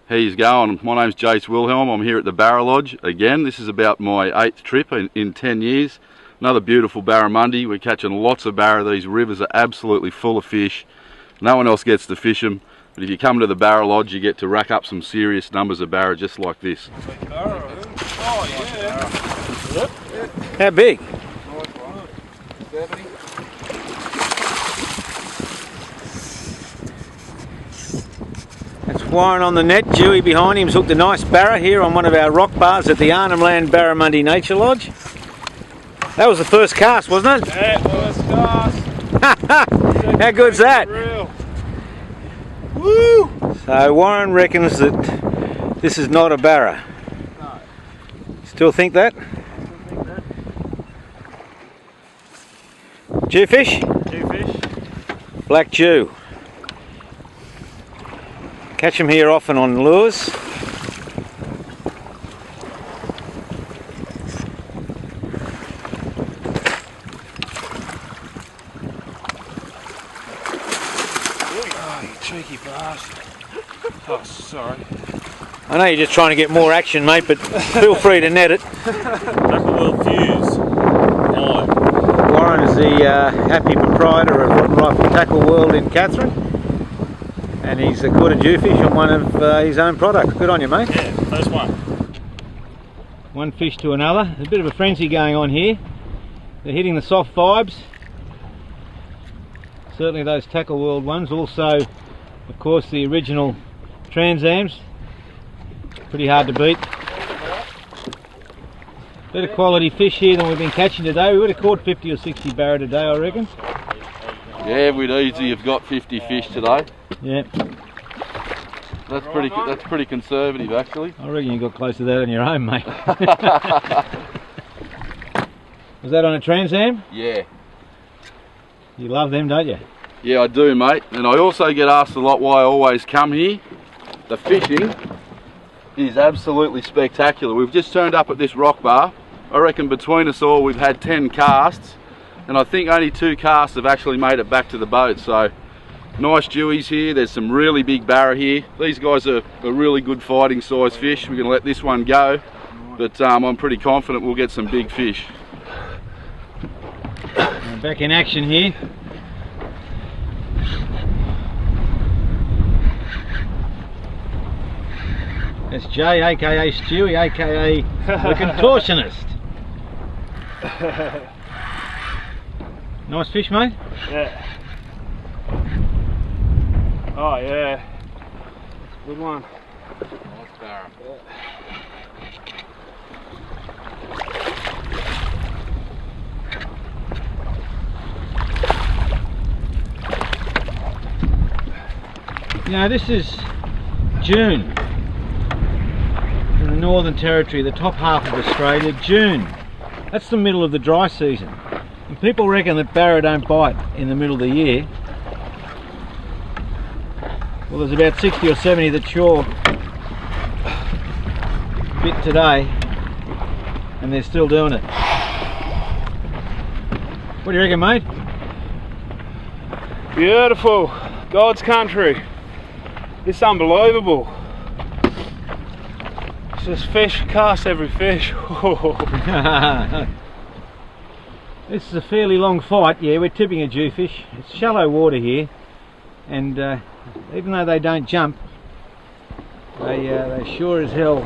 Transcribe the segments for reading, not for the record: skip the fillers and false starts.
How you going? My name's Jace Wilhelm. I'm here at the Barra Lodge again. This is about my 8th trip in 10 years. Another beautiful barramundi. We're catching lots of barra. These rivers are absolutely full of fish. No one else gets to fish them. But if you come to the Barra Lodge, you get to rack up some serious numbers of barra just like this. Oh yeah. How big? 70. That's Warren on the net. Dewey behind him's hooked a nice barra here on one of our rock bars at the Arnhem Land Barramundi Nature Lodge. That was the first cast, wasn't it? Yeah, first cast. How good's that? Real. Woo! So Warren reckons that this is not a barra. No. Still think that? Jewfish? Jewfish. Black Jew. Catch them here often on lures. Oh, you cheeky bastard. Oh, sorry. I know you're just trying to get more action, mate, but feel free to net it. Tackle World Fuse. Live. Warren is the happy proprietor of Rod and Rifle Tackle World in Katherine, and he's caught a jewfish on one of his own products. Good on you, mate. Yeah, first one. One fish to another. There's a bit of a frenzy going on here. They're hitting the soft vibes. Certainly those Tackle World ones. Also, of course, the original Transams. Pretty hard to beat. Better quality fish here than we've been catching today. We would have caught 50 or 60 barra today, I reckon. Yeah, we'd easily have got 50 fish today. Yeah, That's pretty conservative actually. I reckon you got close to that on your own, mate. Was that on a Trans Am? Yeah. You love them, don't you? Yeah, I do, mate. And I also get asked a lot why I always come here. The fishing is absolutely spectacular. We've just turned up at this rock bar. I reckon between us all we've had 10 casts, and I think only 2 casts have actually made it back to the boat. So nice dewies here. There's some really big barra here. These guys are really good fighting size fish. We're going to let this one go, but I'm pretty confident we'll get some big fish. Back in action here. That's Jay, aka Stewie, aka the contortionist. Nice fish, mate. Yeah. Oh yeah. Good one. Nice barra. You know, this is June in the Northern Territory, the top half of Australia. June, that's the middle of the dry season. And people reckon that barra don't bite in the middle of the year. Well, there's about 60 or 70 that sure bit today, and they're still doing it. What do you reckon, mate? Beautiful. God's country. It's unbelievable. It's just fish, cast every fish. This is a fairly long fight. Yeah, we're tipping a jewfish. It's shallow water here, and even though they don't jump, they sure as hell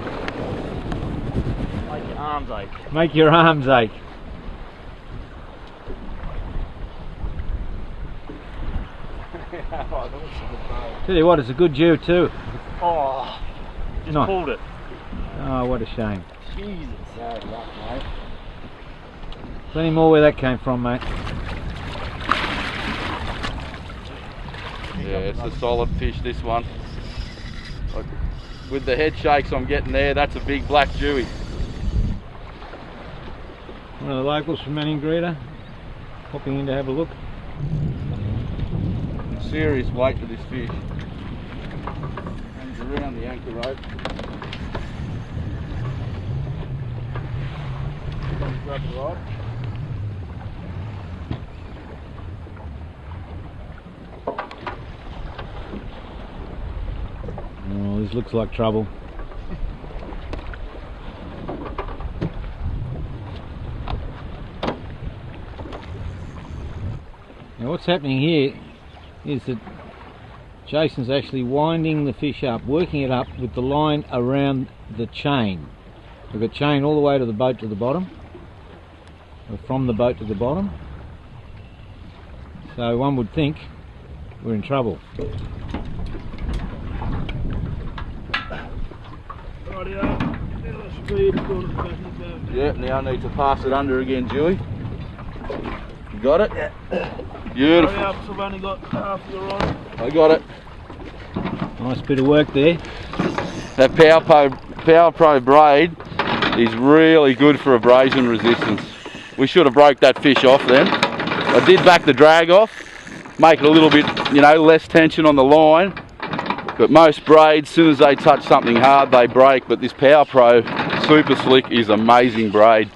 Make your arms ache. make your arms ache. Tell you what, it's a good Jew too. Oh, just Nice. pulled it. Oh, what a shame. Jesus. There's plenty more where that came from, mate. Yeah, it's a solid fish, this one. Like, with the head shakes I'm getting there, that's a big black dewie. One of the locals from Maningrida popping in to have a look. Serious weight to this fish. Hangs around the anchor rope. Grab the rod. Oh, this This looks like trouble. Now what's happening here is that Jason's actually winding the fish up, working it up with the line around the chain. We've got chain all the way to the boat to the bottom, or from the boat to the bottom. So one would think we're in trouble. Yeah, now I need to pass it under again, Dewey. You got it? Beautiful. Hurry up, I've only got half your rod. I got it. Nice bit of work there. That Power Pro braid is really good for abrasion resistance. We should have broke that fish off then. I did back the drag off, make it a little bit, you know, less tension on the line. But most braids, as soon as they touch something hard, they break. But this Power Pro Super Slick is amazing braid.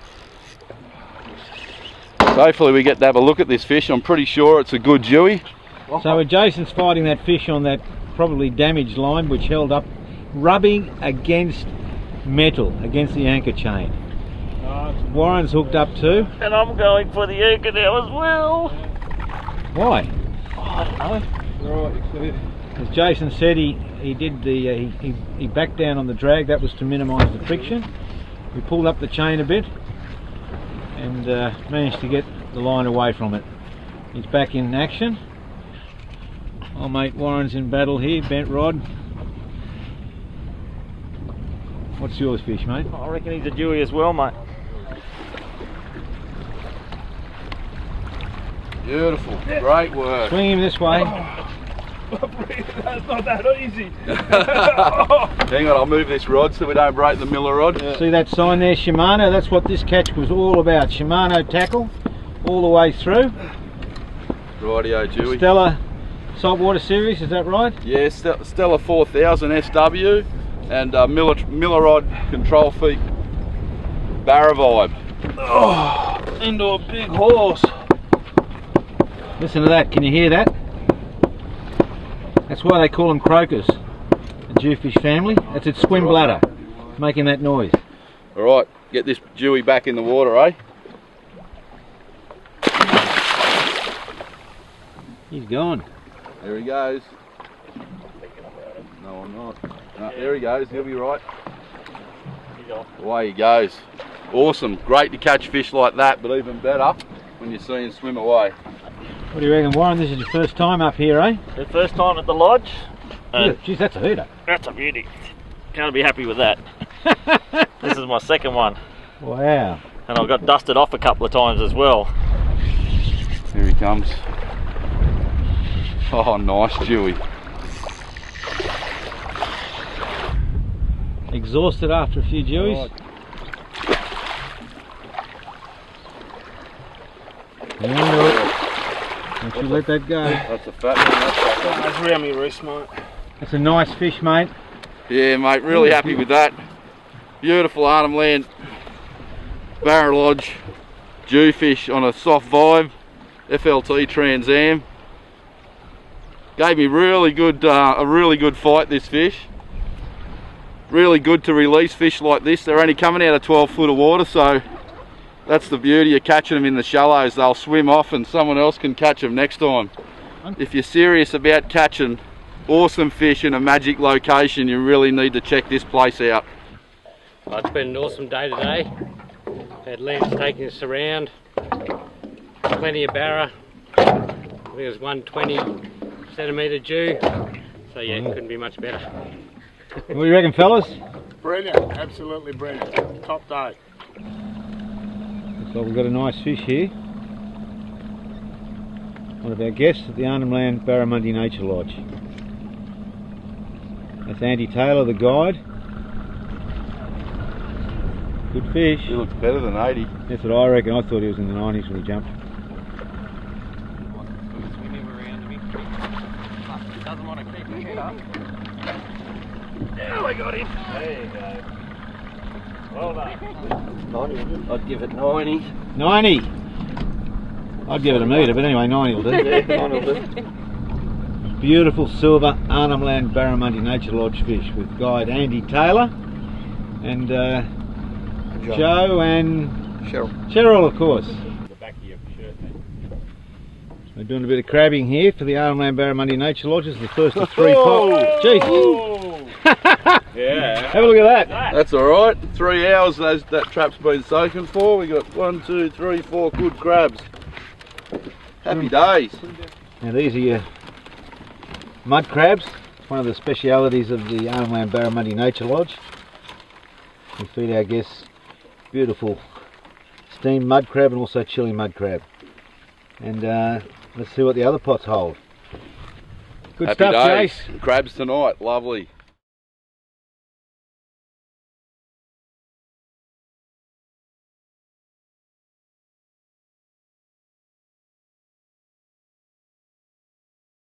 So hopefully we get to have a look at this fish. I'm pretty sure it's a good Dewey. So Jason's fighting that fish on that probably damaged line which held up, rubbing against metal, against the anchor chain. Warren's hooked up too. And I'm going for the anchor now as well. Why? Oh, I don't know. As Jason said, he backed down on the drag. That was to minimise the friction. We pulled up the chain a bit and managed to get the line away from it. He's back in action. Old mate Warren's in battle here, bent rod. What's yours fish, mate? I reckon he's a Dewey as well, mate. Beautiful, great work. Swing him this way. That's not that easy. Hang on, I'll move this rod so we don't break the Miller rod. See that sign there, Shimano? That's what this catch was all about. Shimano tackle all the way through. Rightio, Dewey. Stella Saltwater Series, is that right? Yeah, Stella 4000 SW and Miller rod control feet Barra Vibe. Oh, into a big horse. Listen to that, can you hear that? That's why they call them croakers, the jewfish family. That's its swim bladder, making that noise. Alright, get this Dewey back in the water, eh? He's gone. There he goes. No, I'm not. No, there he goes, he'll be right. Away he goes. Awesome, great to catch fish like that, but even better when you see him swim away. What do you reckon, Warren? This is your first time up here, eh? The first time at the lodge. Geez, that's a hooter. That's a beauty. Can't be happy with that. This is my second one. Wow. And I got dusted off a couple of times as well. Here he comes. Oh, nice Dewey. Exhausted after a few Deweys. Don't you let that go. That's a fat one, that's fat. That's around me wrist, mate. That's a nice fish, mate. Yeah, mate, really happy with that. Beautiful Arnhem Land Barra Lodge Jewfish on a soft vibe FLT Trans Am. Gave me really good, a really good fight, this fish. Really good to release fish like this. They're only coming out of 12 foot of water, so that's the beauty of catching them in the shallows. They'll swim off and someone else can catch them next time. If you're serious about catching awesome fish in a magic location, you really need to check this place out. Well, it's been an awesome day today. Had Lance taking us around. Plenty of barra. I think it was 120 centimetre Jew. So yeah, it couldn't be much better. What do you reckon, fellas? Brilliant, absolutely brilliant. Top day. Looks like we've got a nice fish here. One of our guests at the Arnhem Land Barramundi Nature Lodge. That's Andy Taylor, the guide. Good fish. He looks better than 80. That's what I reckon. I thought he was in the 90s when he jumped. Now I got him. There you go. Well done. I'd give it 90. 90! I'd give it a metre, but anyway, 90 will do. Yeah, 90 will do. beautiful silver Arnhem Land Barramundi Nature Lodge fish with guide Andy Taylor and Joe and Cheryl, of course. The back of your shirt, mate. We're doing a bit of crabbing here for the Arnhem Land Barramundi Nature Lodges, the first of 3 pots. Jeez! Yeah. Have a look at that! That's alright. 3 hours that trap's been soaking for. We got 1, 2, 3, 4 good crabs. Happy days. Now these are your mud crabs. It's one of the specialities of the Arnhem Land Barramundi Nature Lodge. We feed our guests beautiful steamed mud crab and also chili mud crab. And let's see what the other pots hold. Good Happy stuff, days. Jace. Crabs tonight. Lovely.